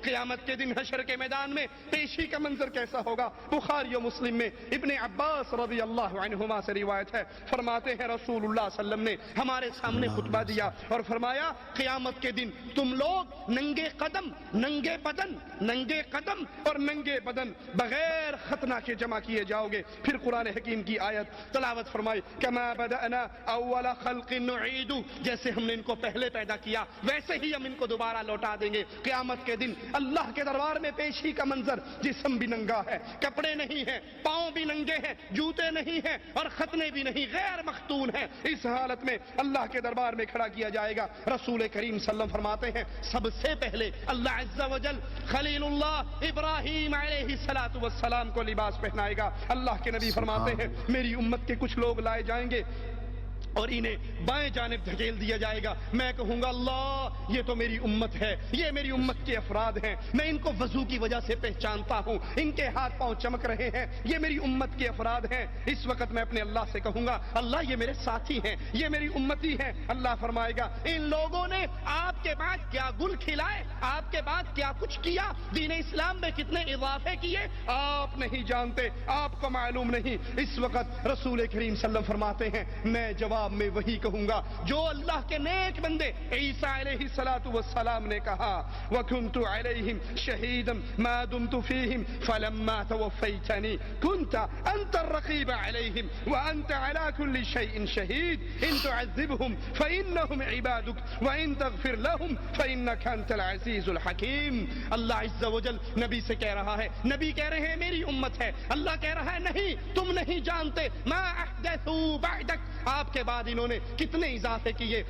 قیامت کے دن حشر کے میدان میں پیشی کا منظر کیسا ہوگا؟ بخاری و مسلم میں ابن عباس رضی اللہ عنہما سے روایت ہے، فرماتے ہیں رسول اللہ صلی اللہ علیہ وسلم نے ہمارے سامنے خطبہ دیا اور فرمایا قیامت کے دن تم لوگ ننگے قدم اور ننگے بدن بغیر ختنہ کے جمع کیے جاؤ گے۔ پھر قرآن حکیم کی آیت تلاوت فرمائی، کما بدأنا اول خلق نعید، جیسے ہم نے ان کو پہلے پیدا کیا ویسے ہی ہم ان کو دوبارہ لوٹا دیں گے۔ قیامت کے دن اللہ کے دربار میں پیشی کا منظر، جسم بھی ننگا ہے، کپڑے نہیں ہیں، پاؤں بھی ننگے ہیں، جوتے نہیں ہیں اور ختنے بھی نہیں، غیر مختون ہیں۔ اس حالت میں اللہ کے دربار میں کھڑا کیا جائے گا۔ رسول کریم صلی اللہ علیہ وسلم فرماتے ہیں سب سے پہلے اللہ عز و جل خلیل اللہ ابراہیم علیہ السلام کو لباس پہنائے گا۔ اللہ کے نبی فرماتے ہیں میری امت کے کچھ لوگ لائے جائیں گے اور انہیں بائیں جانب دھکیل دیا جائے گا، میں کہوں گا اللہ یہ تو میری امت ہے، یہ میری امت کے افراد ہیں، میں ان کو وضو کی وجہ سے پہچانتا ہوں، ان کے ہاتھ پاؤں چمک رہے ہیں، یہ میری امت کے افراد ہیں۔ اس وقت میں اپنے اللہ سے کہوں گا اللہ یہ میرے ساتھی ہیں، یہ میری امتی ہیں۔ اللہ فرمائے گا ان لوگوں نے آپ کے بعد کیا گل کھلائے، آپ کے بعد کیا کچھ کیا، دین اسلام میں کتنے اضافے کیے آپ نہیں جانتے، آپ کو معلوم نہیں۔ اس وقت رسول کریم صلی اللہ علیہ وسلم فرماتے ہیں میں جواب میں وہی کہوں گا جو اللہ کے نیک بندے عیسیٰ علیہ السلام نے کہا، وَكُنْتُ عَلَيْهِمْ شَهِيدًا مَا دُمْتُ فِيهِمْ فَلَمَّا تَوَفَّيْتَنِي كُنْتَ أَنْتَ الرَّقِيبَ عَلَيْهِمْ وَأَنْتَ عَلَى كُلِّ شَيْءٍ شَهِيدٌ إِن تُعَذِّبْهُمْ فَإِنَّهُمْ عِبَادُكَ وَإِن تَغْفِرْ لَهُمْ فَإِنَّكَ أَنْتَ الْعَزِيزُ الْحَكِيمُ۔ اللہ عز و جل نبی سے کہہ رہا ہے، نبی کہہ رہے ہیں میری امت ہے، اللہ کہہ رہا ہے نہیں تم نہیں جانتے ما احدثوا بعدک، آپ کے بعد انہوں نے کتنے اضافے کیے،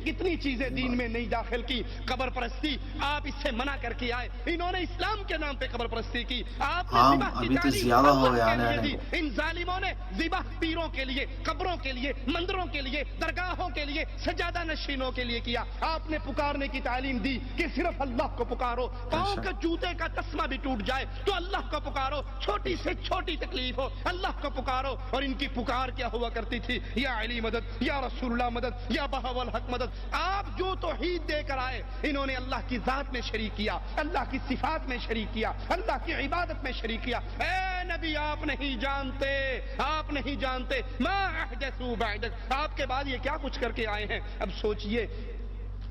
کتنی چیزیں دین میں نہیں داخل کی۔ قبر پرستی آپ اس سے منع کر کے آئے، انہوں نے اسلام کے نام پہ قبر پرستی کی، آپ نے ذبح کی تعلیم، ان ظالموں نے ذبح پیروں کے لیے، قبروں کے لیے، مندروں کے لیے، درگاہوں کے لیے، سجادہ نشینوں کے لیے کیا۔ آپ نے پکارنے کی تعلیم دی کہ صرف اللہ کو پکارو، پاؤں کا جوتے کا تسمہ بھی ٹوٹ جائے تو اللہ کو پکارو، چھوٹی سے چھوٹی تکلیف ہو اللہ کو پکارو۔ اور ان کی پکار کیا ہوا کرتی تھی، یا علی مدد، یا رسول اللہ مدد، یا بہاء الحق مدد۔ آپ جو توحید دے کر آئے انہوں نے اللہ کی ذات میں شریک کیا، اللہ کی صفات میں شریک کیا، اللہ کی عبادت میں شریک کیا۔ اے نبی آپ نہیں جانتے، آپ نہیں جانتے ما احدثوا بعدک، آپ کے بعد یہ کیا کچھ کر کے آئے ہیں۔ اب سوچئے،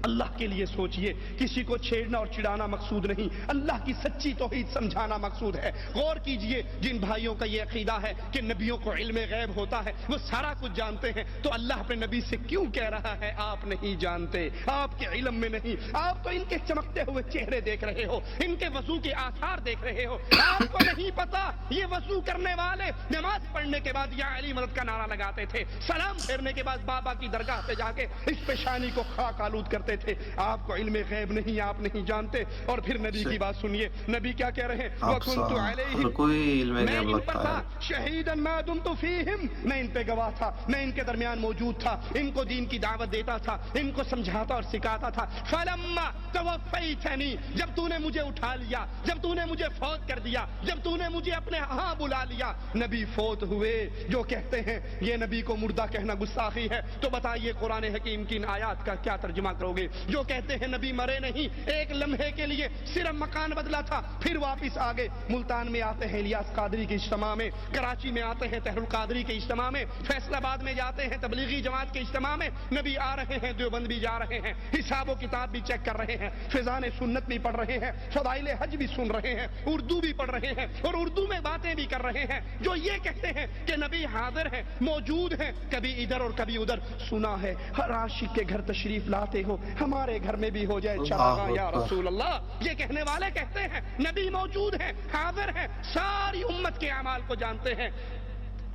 اللہ کے لیے سوچئے، کسی کو چھیڑنا اور چڑھانا مقصود نہیں، اللہ کی سچی توحید سمجھانا مقصود ہے۔ غور کیجئے جن بھائیوں کا یہ عقیدہ ہے کہ نبیوں کو علم غیب ہوتا ہے، وہ سارا کچھ جانتے ہیں، تو اللہ اپنے نبی سے کیوں کہہ رہا ہے آپ نہیں جانتے، آپ کے علم میں نہیں، آپ تو ان کے چمکتے ہوئے چہرے دیکھ رہے ہو، ان کے وضو کے آثار دیکھ رہے ہو، آپ کو نہیں پتا یہ وضو کرنے والے نماز پڑھنے کے بعد یا علی مدد کا نعرہ لگاتے تھے، سلام پھیرنے کے بعد بابا کی درگاہ پہ جا کے اس پیشانی کو خاک آلود کرتے تھے۔ آپ کو علم غیب نہیں، آپ نہیں جانتے۔ اور پھر نبی کی بات سنیے، نبی کیا کہہ رہے ہیں، وَكُنْتُ عَلَيْهِمْ، میں ان پر تھا، شَهِيدًا مَا دُمْتُ فِيهِمْ، میں ان پہ گواہ تھا، میں ان کے درمیان موجود تھا، ان کو دین کی دعوت دیتا تھا، ان کو سمجھاتا اور سکھاتا تھا۔ فَلَمَّا تَوَفَّيْتَنِي، جب تو نے مجھے اٹھا لیا، جب تو نے مجھے فوت کر دیا، جب تو نے مجھے اپنے ہاں بلا لیا، نبی فوت ہوئے۔ جو کہتے ہیں یہ نبی کو مردہ کہنا گستاخی ہے، تو بتائیے قرآن حکیم کی ان آیات کا کیا ترجمہ کرو گے؟ جو کہتے ہیں نبی مرے نہیں، ایک لمحے کے لیے صرف مکان بدلا تھا پھر واپس آگے، ملتان میں آتے ہیں الیاس قادری کے اجتماع میں، کراچی میں آتے ہیں طاہر القادری کے اجتماع میں، فیصل آباد میں جاتے ہیں تبلیغی جماعت کے اجتماع میں، نبی آ رہے ہیں، دیوبند بھی جا رہے ہیں، حساب و کتاب بھی چیک کر رہے ہیں، فضان سنت بھی پڑھ رہے ہیں، فضائل حج بھی سن رہے ہیں، اردو بھی پڑھ رہے ہیں اور اردو میں باتیں بھی کر رہے ہیں۔ جو یہ کہتے ہیں کہ نبی حاضر ہیں، موجود ہیں، کبھی ادھر اور کبھی ادھر، سنا ہے ہر عاشق کے گھر تشریف لاتے ہو، ہمارے گھر میں بھی ہو جائے چراغاں یا رسول اللہ۔ یہ کہنے والے کہتے ہیں نبی موجود ہیں، حاضر ہیں، ساری امت کے اعمال کو جانتے ہیں۔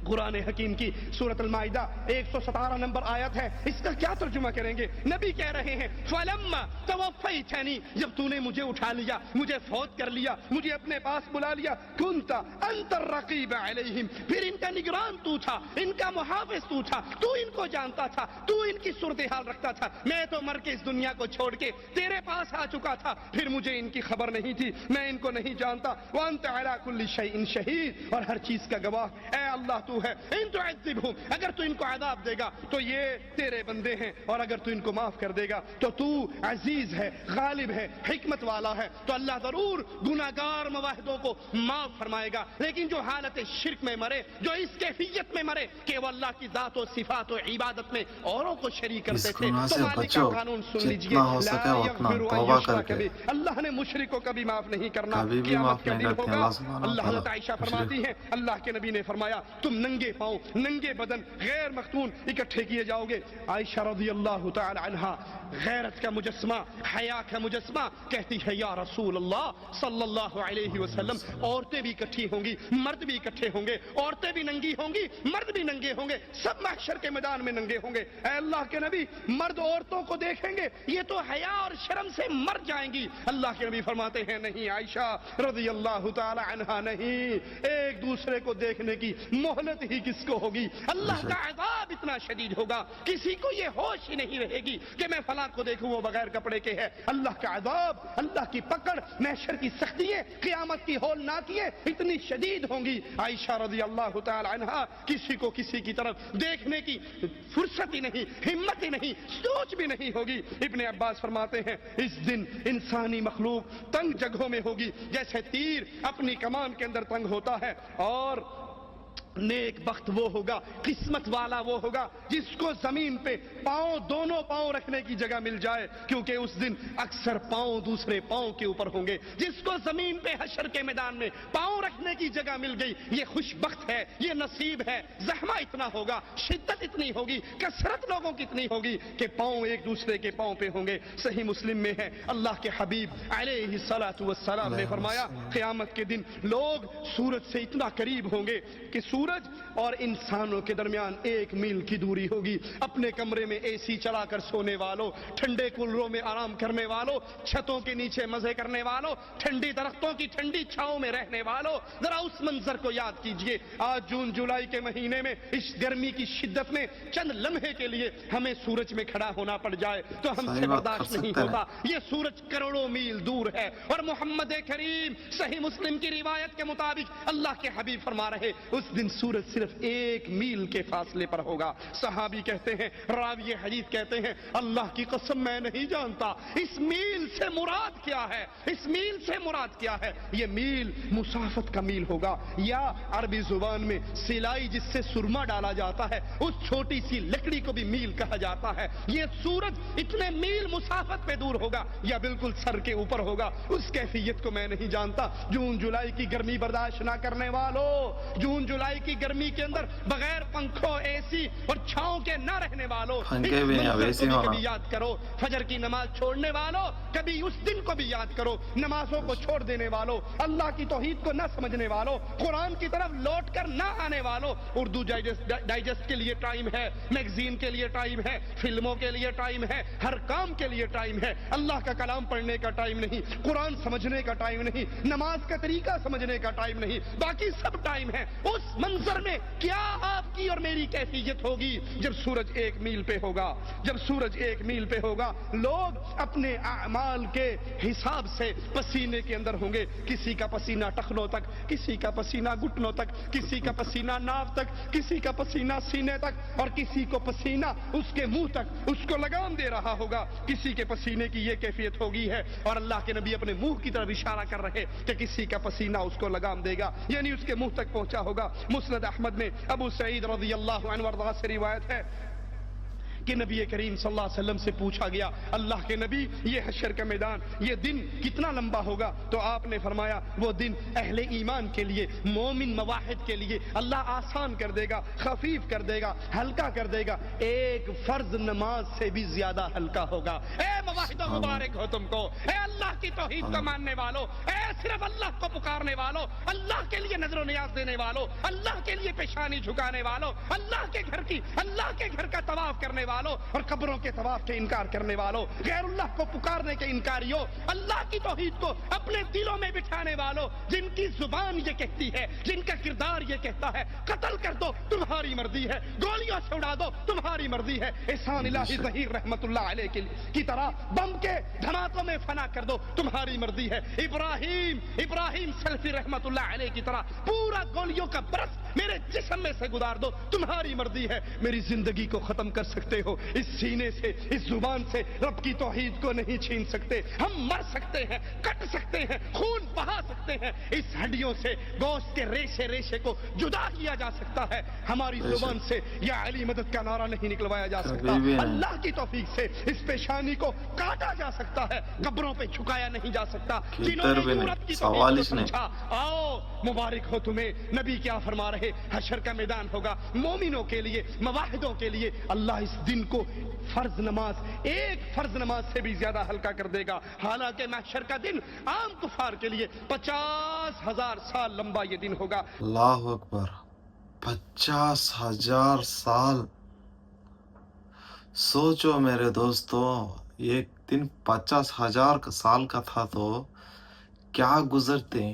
قرآن حکیم کی سورۃ المائدہ 117 نمبر آیت ہے، اس کا کیا ترجمہ کریں گے؟ نبی کہہ رہے ہیں فَلَمَّا تَوَفَّيْتَنِي، جب تو نے مجھے اٹھا لیا، مجھے فوت کر لیا، مجھے اپنے پاس بلا لیا، كُنْتَ أَنْتَ الرَّقِيبَ عَلَيْهِمْ، پھر ان کا نگران تو تھا، ان کا محافظ تو تھا، تو ان کو جانتا تھا، تو ان کی صورتحال رکھتا تھا۔ میں تو مر کے اس دنیا کو چھوڑ کے تیرے پاس آ چکا تھا، پھر مجھے ان کی خبر نہیں تھی، میں ان کو نہیں جانتا۔ وَأَنْتَ عَلَى كُلِّ شَيْءٍ شَهِيدٌ، اور ہر چیز کا گواہ، اے اللہ تو ہے ان تعذبہم اگر تو ان کو عذاب دے گا تو یہ تیرے بندے ہیں اور اگر تو ان کو معاف کر دے گا تو تو عزیز ہے غالب ہے حکمت والا ہے تو اللہ ضرور گناہگار مواحدوں کو معاف فرمائے گا لیکن جو حالت شرک میں مرے جو اس کیفیت میں مرے کہ وہ اللہ کی ذات و صفات و عبادت میں اوروں کو شریک کرتے تھے تو مالک کا قانون سن لیجئے لا یغفر ان یشرک بہ اللہ نے مشرک کو کبھی معاف نہیں کرنا قیامت کا دن ہوگا اللہ حضرت عائشہ فرماتی ہیں اللہ کے نبی نے فرمایا تم ننگے پاؤں ننگے بدن غیر مختون اکٹھے کیے جاؤ گے عائشہ رضی اللہ تعالی عنہا غیرت کا مجسمہ حیا کا مجسمہ کہتی ہے یا رسول اللہ صلی اللہ علیہ وسلم عورتیں بھی اکٹھی ہوں گی مرد بھی اکٹھے ہوں گے عورتیں بھی ننگی ہوں گی مرد بھی ننگے ہوں گے سب محشر کے میدان میں ننگے ہوں گے اے اللہ کے نبی مرد عورتوں کو دیکھیں گے یہ تو حیا اور شرم سے مر جائیں گی اللہ کے نبی فرماتے ہیں نہیں عائشہ رضی اللہ تعالی عنہا نہیں ایک دوسرے کو دیکھنے کی مہلت ہی کس کو ہوگی اللہ کا عذاب اتنا شدید ہوگا کسی کو یہ ہوش ہی نہیں رہے گی کہ میں فلاں کو دیکھوں وہ بغیر کپڑے کے ہے اللہ کا عذاب اللہ کی پکڑ محشر کی سختیاں قیامت کی ہولناکیاں اتنی شدید ہوں گی عائشہ رضی اللہ تعالی عنہا کسی کو کسی کی طرف دیکھنے کی فرصت ہی نہیں ہمت ہی نہیں سوچ بھی نہیں ہوگی ابن عباس فرماتے ہیں اس دن انسانی مخلوق تنگ جگہوں میں ہوگی جیسے تیر اپنی کمان کے اندر تنگ ہوتا ہے اور نیک بخت وہ ہوگا قسمت والا وہ ہوگا جس کو زمین پہ پاؤں دونوں پاؤں رکھنے کی جگہ مل جائے کیونکہ اس دن اکثر پاؤں دوسرے پاؤں کے اوپر ہوں گے جس کو زمین پہ حشر کے میدان میں پاؤں رکھنے کی جگہ مل گئی یہ خوش بخت ہے یہ نصیب ہے زحمہ اتنا ہوگا شدت اتنی ہوگی کثرت لوگوں کی اتنی ہوگی کہ پاؤں ایک دوسرے کے پاؤں پہ ہوں گے صحیح مسلم میں ہے اللہ کے حبیب علیہ الصلوۃ والسلام نے فرمایا قیامت کے دن لوگ سورج سے اتنا قریب ہوں گے کہ سورج اور انسانوں کے درمیان 1 میل کی دوری ہوگی اپنے کمرے میں اے سی چلا کر سونے والوں ٹھنڈے کولروں میں آرام کرنے والوں چھتوں کے نیچے مزے کرنے والوں ٹھنڈی درختوں کی ٹھنڈی چھاؤں میں رہنے والوں ذرا اس منظر کو یاد کیجئے آج جون جولائی کے مہینے میں اس گرمی کی شدت میں چند لمحے کے لیے ہمیں سورج میں کھڑا ہونا پڑ جائے تو ہم سے برداشت نہیں ہوتا یہ سورج کروڑوں میل دور ہے اور محمد کریم صحیح مسلم کی روایت کے مطابق اللہ کے حبیب فرما رہے اس دن سورج صرف 1 میل کے فاصلے پر ہوگا صحابی کہتے ہیں راوی حدیث کہتے ہیں اللہ کی قسم میں نہیں جانتا اس میل سے مراد کیا ہے اس میل سے مراد کیا ہے یہ میل مسافت کا میل ہوگا یا عربی زبان میں سلائی جس سے سرما ڈالا جاتا ہے اس چھوٹی سی لکڑی کو بھی میل کہا جاتا ہے یہ سورج اتنے میل مسافت پہ دور ہوگا یا بالکل سر کے اوپر ہوگا اس کیفیت کو میں نہیں جانتا جون جولائی کی گرمی برداشت نہ کرنے والوں جون جولائی کی گرمی کے اندر بغیر پنکھوں اے سی اور چھاؤں کے نہ رہنے والوں کبھی یاد کرو فجر کی نماز چھوڑنے والوں کبھی اس دن کو بھی یاد کرو نمازوں کو چھوڑ دینے والوں اللہ کی توحید کو نہ سمجھنے والوں قرآن کی طرف لوٹ کر نہ آنے والوں اردو ڈائجسٹ کے لیے ٹائم ہے میگزین کے لیے ٹائم ہے فلموں کے لیے ٹائم ہے ہر کام کے لیے ٹائم ہے اللہ کا کلام پڑھنے کا ٹائم نہیں قرآن سمجھنے کا ٹائم نہیں نماز کا طریقہ سمجھنے کا ٹائم نہیں باقی سب ٹائم ہے اس منظر میں کیا آپ کی اور میری کیفیت ہوگی جب سورج 1 میل پہ ہوگا جب سورج 1 میل پہ ہوگا لوگ اپنے اعمال کے حساب سے پسینے کے اندر ہوں گے کسی کا پسینہ ٹخنوں تک کسی کا پسینہ گھٹنوں تک کسی کا پسینہ ناف تک کسی کا پسینہ سینے تک اور کسی کو پسینہ اس کے منہ تک اس کو لگام دے رہا ہوگا کسی کے پسینے کی یہ کیفیت ہوگی ہے اور اللہ کے نبی اپنے منہ کی طرف اشارہ کر رہے کہ کسی کا پسینہ اس کو لگام دے گا یعنی اس کے منہ تک پہنچا ہوگا مسند احمد میں ابو سعید رضی اللہ عنہ وارضاہ سے روایت ہے کہ نبی کریم صلی اللہ علیہ وسلم سے پوچھا گیا اللہ کے نبی یہ حشر کا میدان یہ دن کتنا لمبا ہوگا تو آپ نے فرمایا وہ دن اہل ایمان کے لیے مومن مواحد کے لیے اللہ آسان کر دے گا خفیف کر دے گا ہلکا کر دے گا ایک فرض نماز سے بھی زیادہ ہلکا ہوگا اے مواحدوں مبارک ہو تم کو اے اللہ کی توحید کو ماننے والوں اے صرف اللہ کو پکارنے والوں اللہ کے لیے نظر و نیاز دینے والوں اللہ کے لیے پیشانی جھکانے والوں اللہ کے گھر کا طواف کرنے والوں اور قبروں کے طواف کے انکار کرنے والوں غیر اللہ کو پکارنے کے انکاریوں اللہ کی توحید کو اپنے دلوں میں بٹھانے والوں جن کی زبان یہ کہتی ہے جن کا کردار یہ کہتا ہے قتل کر دو تمہاری مرضی ہے گولیوں سے اڑا دو تمہاری مرضی ہے احسان الہی ظہیر رحمت اللہ علیہ کی طرح بم کے دھماکوں میں فنا کر دو تمہاری مرضی ہے ابراہیم سلفی رحمت اللہ علیہ کی طرح پورا گولیوں کا برس میرے جسم میں سے گزار دو, تمہاری مرضی ہے. میری زندگی کو ختم کر سکتے ہو, اس سینے سے, اس زبان سے رب کی توحید کو نہیں چھین سکتے. ہم مر سکتے ہیں, کٹ سکتے ہیں, خون بہا سکتے ہیں, اس ہڈیوں سے گوشت کے ریشے ریشے کو جدا کیا جا سکتا ہے. ہماری زبان سے یا علی مدد کا نعرہ نہیں نکلوایا جا سکتا. اللہ کی توفیق سے اس پیشانی کو کاٹا جا سکتا ہے, قبروں پہ جھکایا نہیں جا سکتا. جنہوں نے یورپ کی توحید کو سمجھا, آؤ مبارک ہو تمہیں. نبی کیا فرما رہے, حشر کا میدان ہوگا مومنوں کے لیے, مواحدوں کے لیے. اللہ اس دن کو فرض نماز, ایک فرض نماز سے بھی زیادہ ہلکا کر دے گا. حالانکہ محشر کا دن عام کفار کے لیے 50,000 سال لمبا یہ دن ہوگا. اللہ اکبر, 50,000 سال. سوچو میرے دوستو, ایک دن 50,000 سال کا تھا تو کیا گزرتے